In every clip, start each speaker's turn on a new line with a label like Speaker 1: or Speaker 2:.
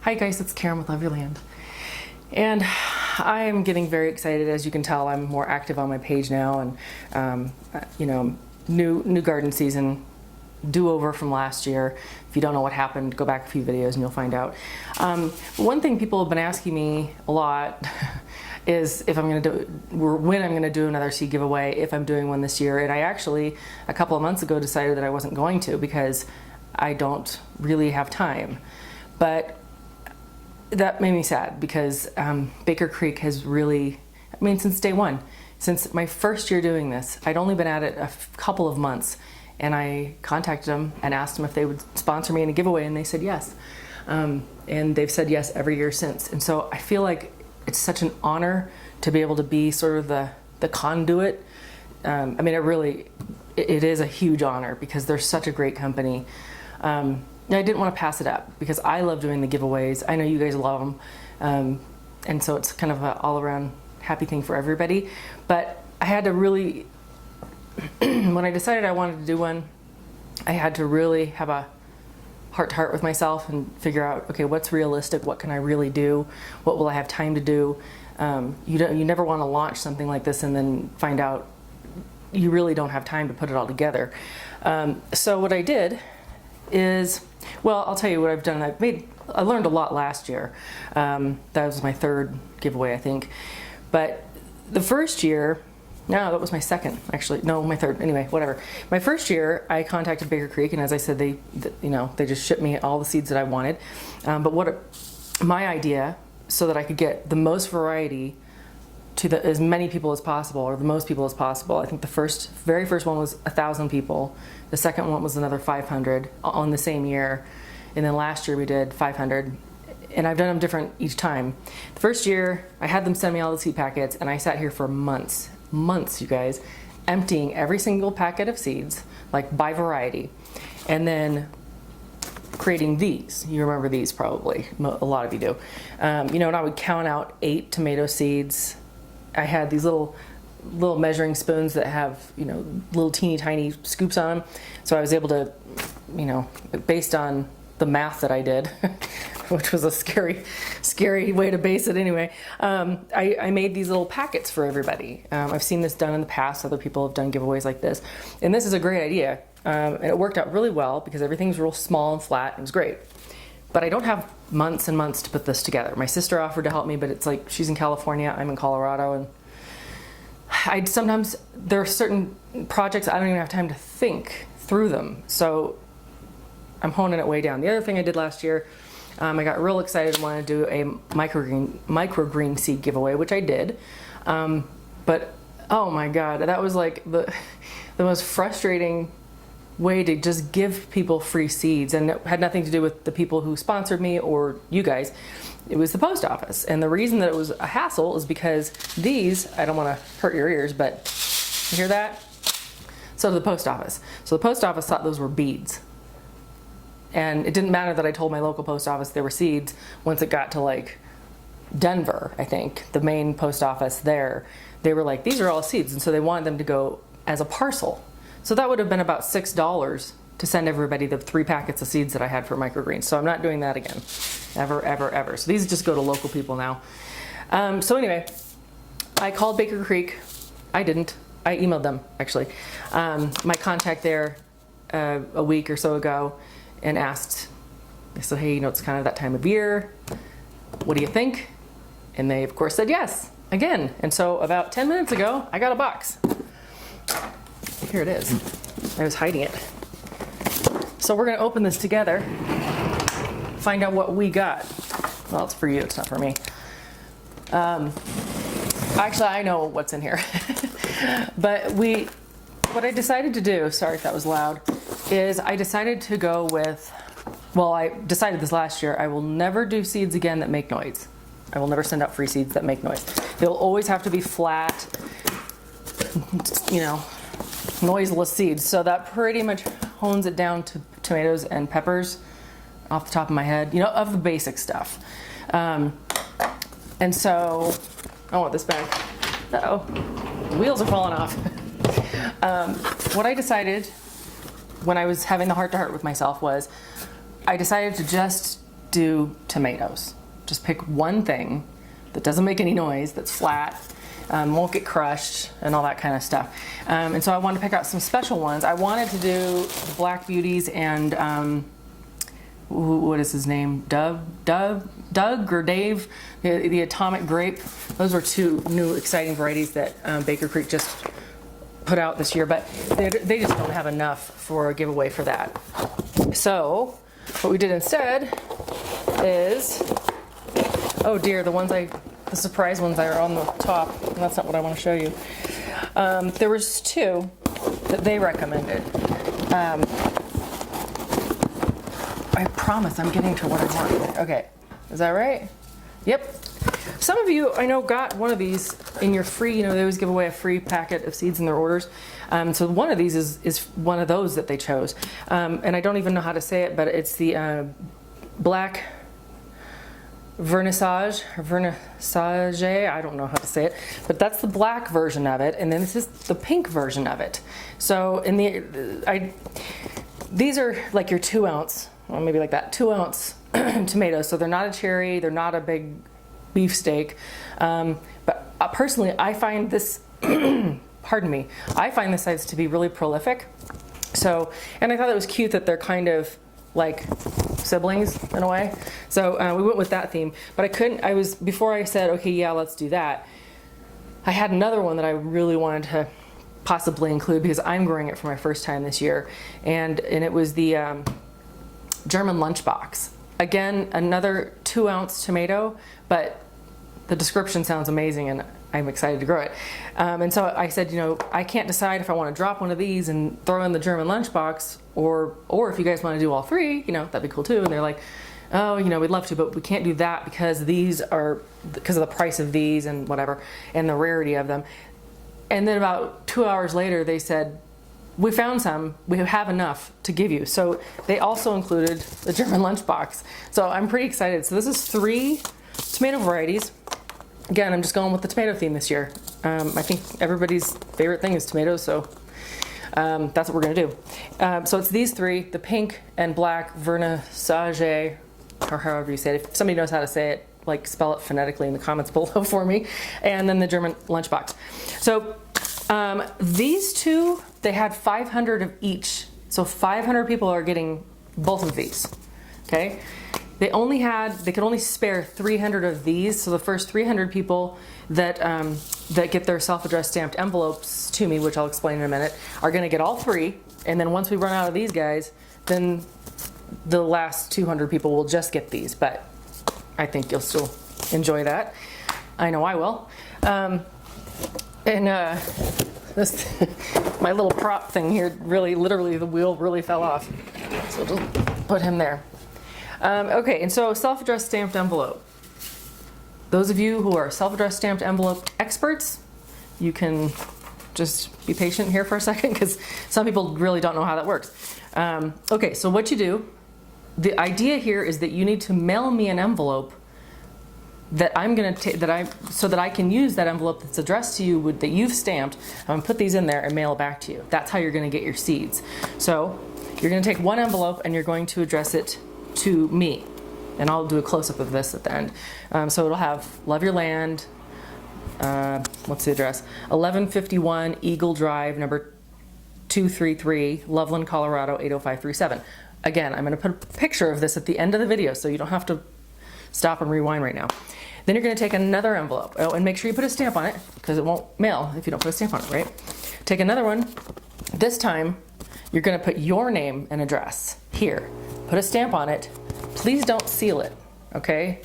Speaker 1: Hi guys, it's Karen with Loveyourland. And I am getting very excited. As you can tell, I'm more active on my page now, and new garden season, do-over from last year. If you don't know what happened, go back a few videos and you'll find out. One thing people have been asking me a lot is if I'm going to do, or when I'm going to do another seed giveaway, if I'm doing one this year. And I actually, a couple of months ago, decided that I wasn't going to because I don't really have time. But that made me sad because Baker Creek has really, since day one, since my first year doing this, I'd only been at it a couple of months, and I contacted them and asked them if they would sponsor me in a giveaway, and they said yes. And they've said yes every year since. And so I feel like it's such an honor to be able to be sort of the conduit. It is a huge honor because they're such a great company. I didn't want to pass it up because I love doing the giveaways. I know you guys love them. And so it's kind of an all-around happy thing for everybody. But I had to really, when I decided I wanted to do one, I had to really have a heart-to-heart with myself and figure out, okay, what's realistic? What can I really do? What will I have time to do? You never want to launch something like this and then find out you really don't have time to put it all together. So what I did is, well, I'll tell you what I've done. I learned a lot last year. That was my third giveaway, I think. But the first year, no, that was my second, actually. No, my third. Anyway, whatever. My first year, I contacted Baker Creek, and as I said, they just shipped me all the seeds that I wanted. My idea, so that I could get the most variety to as many people as possible, or the most people as possible. I think the very first one was 1,000 people. The second one was another 500 on the same year. And then last year we did 500. And I've done them different each time. The first year, I had them send me all the seed packets, and I sat here for months, you guys, emptying every single packet of seeds, like by variety, and creating these. You remember these probably, a lot of you do. And I would count out 8 tomato seeds. I had these little measuring spoons that have, little teeny tiny scoops on them. So I was able to, based on the math that I did, which was a scary way to base it anyway, I made these little packets for everybody. I've seen this done in the past. Other people have done giveaways like this. And this is a great idea. And it worked out really well because everything's real small and flat. It was great. But I don't have months and months to put this together. My sister offered to help me, but it's like she's in California, I'm in Colorado, and there are certain projects I don't even have time to think through them. So I'm honing it way down. The other thing I did last year, I got real excited and wanted to do a microgreen seed giveaway, which I did. But oh my God, that was like the most frustrating way to just give people free seeds, and it had nothing to do with the people who sponsored me or you guys. It was the post office, and the reason that it was a hassle is because these, I don't want to hurt your ears, but you hear that? So the post office thought those were beads, and it didn't matter that I told my local post office they were seeds. Once it got to like Denver, I think, the main post office there, they were like, these are all seeds, and so they wanted them to go as a parcel. So that would have been about $6 to send everybody the 3 packets of seeds that I had for microgreens. So I'm not doing that again, ever, ever, ever. So these just go to local people now. So anyway, I called Baker Creek. I emailed them, actually. My contact there a week or so ago and asked, I said, hey, it's kind of that time of year. What do you think? And they, of course, said yes, again. And so about 10 minutes ago, I got a box. Here it is. I was hiding it. So we're going to open this together, find out what we got. Well, it's for you, it's not for me. Actually, I know what's in here. But what I decided to do, sorry if that was loud, is I decided to go with, I decided this last year, I will never do seeds again that make noise. I will never send out free seeds that make noise. They'll always have to be flat, noiseless seeds. So that pretty much hones it down to tomatoes and peppers off the top of my head, of the basic stuff. And so, I want this back. Uh-oh, the wheels are falling off. What I decided when I was having the heart-to-heart with myself was I decided to just do tomatoes. Just pick one thing that doesn't make any noise, that's flat, won't get crushed, and all that kind of stuff. And so I wanted to pick out some special ones. I wanted to do the Black Beauties and what is his name? Doug or Dave, the Atomic Grape. Those are two new exciting varieties that Baker Creek just put out this year, but they just don't have enough for a giveaway for that. So what we did instead is, oh dear, the surprise ones that are on the top. That's not what I want to show you. There was two that they recommended. I promise I'm getting to what I want. Okay, is that right? Yep. Some of you, I know, got one of these in your free, they always give away a free packet of seeds in their orders. So one of these is one of those that they chose. And I don't even know how to say it, but it's the Black Vernissage, I don't know how to say it, but that's the black version of it, and then this is the pink version of it. So these are like your 2 ounce, well, maybe like that, 2 ounce tomatoes. So they're not a cherry, they're not a big beefsteak. But personally, I find this, pardon me, I find this size to be really prolific. So, and I thought it was cute that they're kind of like siblings in a way. So we went with that theme, but before I said, okay, yeah, let's do that, I had another one that I really wanted to possibly include because I'm growing it for my first time this year. And it was the German Lunchbox. Again, another 2 ounce tomato, but the description sounds amazing and I'm excited to grow it. And so I said, I can't decide if I want to drop one of these and throw in the German Lunchbox or if you guys want to do all three, that'd be cool too. And they're like, oh, we'd love to, but we can't do that because of the price of these and whatever, and the rarity of them. And then about 2 hours later, they said, we found some, we have enough to give you. So they also included the German Lunchbox. So I'm pretty excited. So this is 3 tomato varieties. Again, I'm just going with the tomato theme this year. I think everybody's favorite thing is tomatoes, so that's what we're gonna do. So it's these 3, the pink and black Vernissage, or however you say it. If somebody knows how to say it, like spell it phonetically in the comments below for me. And then the German Lunchbox. So these 2, they had 500 of each. So 500 people are getting both of these, okay? They could only spare 300 of these. So the first 300 people that get their self-addressed stamped envelopes to me, which I'll explain in a minute, are gonna get all 3. And then once we run out of these guys, then the last 200 people will just get these. But I think you'll still enjoy that. I know I will. This my little prop thing here, literally the wheel really fell off. So just put him there. Okay, and so self-addressed stamped envelope. Those of you who are self-addressed stamped envelope experts, you can just be patient here for a second because some people really don't know how that works. Okay, so what you do, the idea here is that you need to mail me an envelope that I'm going to so that I can use that envelope that's addressed to you that you've stamped. I'm going to put these in there and mail it back to you. That's how you're going to get your seeds. So you're going to take one envelope and you're going to address it to me, and I'll do a close-up of this at the end. So it'll have Love Your Land. What's the address? 1151 Eagle Drive, number 233, Loveland, Colorado 80537. Again, I'm going to put a picture of this at the end of the video, so you don't have to stop and rewind right now. Then you're going to take another envelope. Oh, and make sure you put a stamp on it because it won't mail if you don't put a stamp on it, right? Take another one. This time, you're going to put your name and address here. Put a stamp on it. Please don't seal it, okay?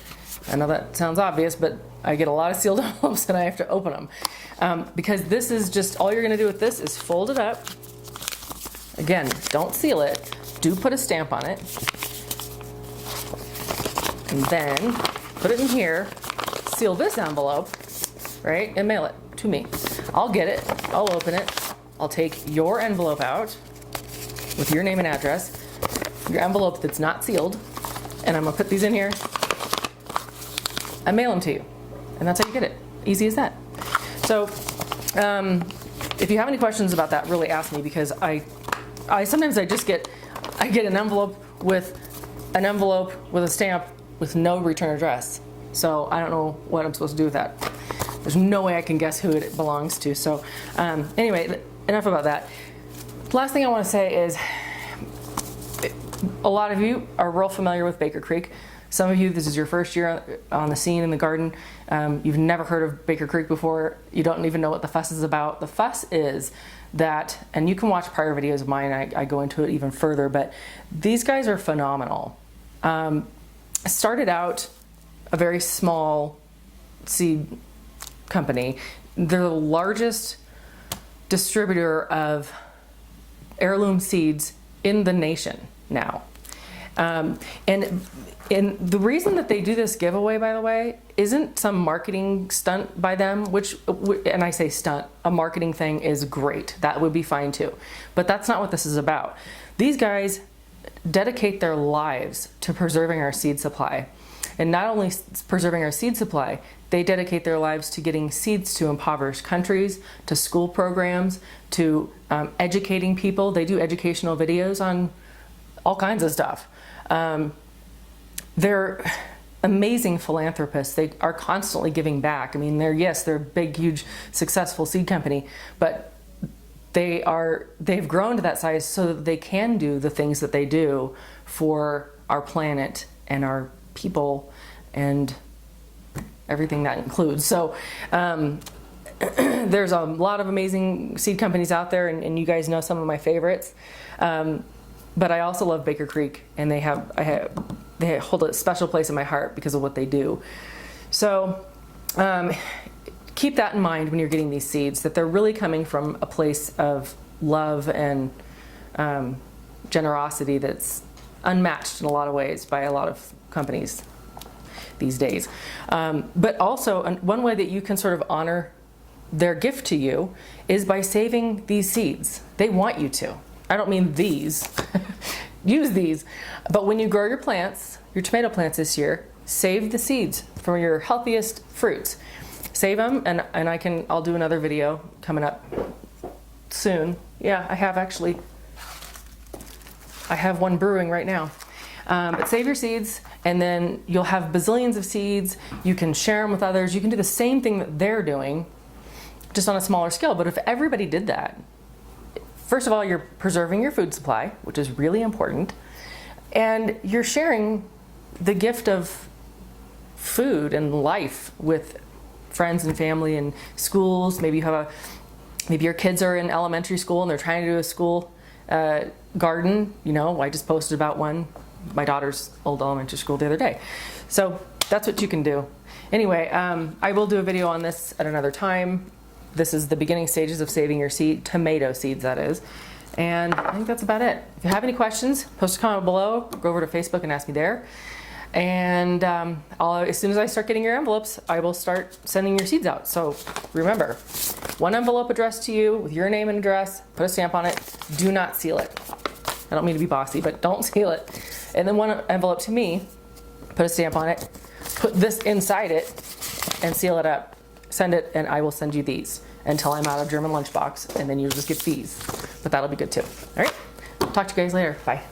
Speaker 1: I know that sounds obvious, but I get a lot of sealed envelopes and I have to open them. Because this is just, all you're going to do with this is fold it up. Again, don't seal it. Do put a stamp on it. And then put it in here, seal this envelope, right, and mail it to me. I'll get it, I'll open it, I'll take your envelope out with your name and address, your envelope that's not sealed, and I'm gonna put these in here and mail them to you. And that's how you get it. Easy as that. So if you have any questions about that, really ask me, because I sometimes I get an envelope with a stamp with no return address. So I don't know what I'm supposed to do with that. There's no way I can guess who it belongs to. So anyway, enough about that. Last thing I want to say is a lot of you are real familiar with Baker Creek. Some of you, this is your first year on the scene in the garden. You've never heard of Baker Creek before. You don't even know what the fuss is about. The fuss is that, and you can watch prior videos of mine, I go into it even further, but these guys are phenomenal. Started out a very small seed company. They're the largest distributor of heirloom seeds in the nation now. And the reason that they do this giveaway, by the way, isn't some marketing stunt by them, which, and I say stunt, a marketing thing is great. That would be fine too. But that's not what this is about. These guys dedicate their lives to preserving our seed supply. And not only preserving our seed supply, they dedicate their lives to getting seeds to impoverished countries, to school programs, to educating people. They do educational videos on all kinds of stuff. They're amazing philanthropists. They are constantly giving back. I mean, they're a big, huge, successful seed company, but they've grown to that size so that they can do the things that they do for our planet and our people and everything that includes. So there's a lot of amazing seed companies out there, and you guys know some of my favorites. But I also love Baker Creek, and they hold a special place in my heart because of what they do. So keep that in mind when you're getting these seeds, that they're really coming from a place of love and generosity that's unmatched in a lot of ways by a lot of companies these days. But also, one way that you can sort of honor their gift to you is by saving these seeds. They want you to. I don't mean these. Use these. But when you grow your plants, your tomato plants this year, save the seeds from your healthiest fruits. Save them, and I'll do another video coming up soon. Yeah, I have one brewing right now. But save your seeds, and then you'll have bazillions of seeds. You can share them with others. You can do the same thing that they're doing, just on a smaller scale. But if everybody did that, first of all, you're preserving your food supply, which is really important, and you're sharing the gift of food and life with friends and family and schools. Maybe your kids are in elementary school and they're trying to do a school garden. You know, I just posted about my daughter's old elementary school the other day. So that's what you can do. Anyway, I will do a video on this at another time. This is the beginning stages of saving your tomato seeds, that is. And I think that's about it. If you have any questions, post a comment below, go over to Facebook and ask me there. And as soon as I start getting your envelopes, I will start sending your seeds out. So remember, one envelope addressed to you with your name and address, put a stamp on it, do not seal it. I don't mean to be bossy, but don't seal it. And then one envelope to me, put a stamp on it, put this inside it, and seal it up. Send it, and I will send you these until I'm out of German lunchbox, and then you'll just get these. But that'll be good too. All right, talk to you guys later. Bye.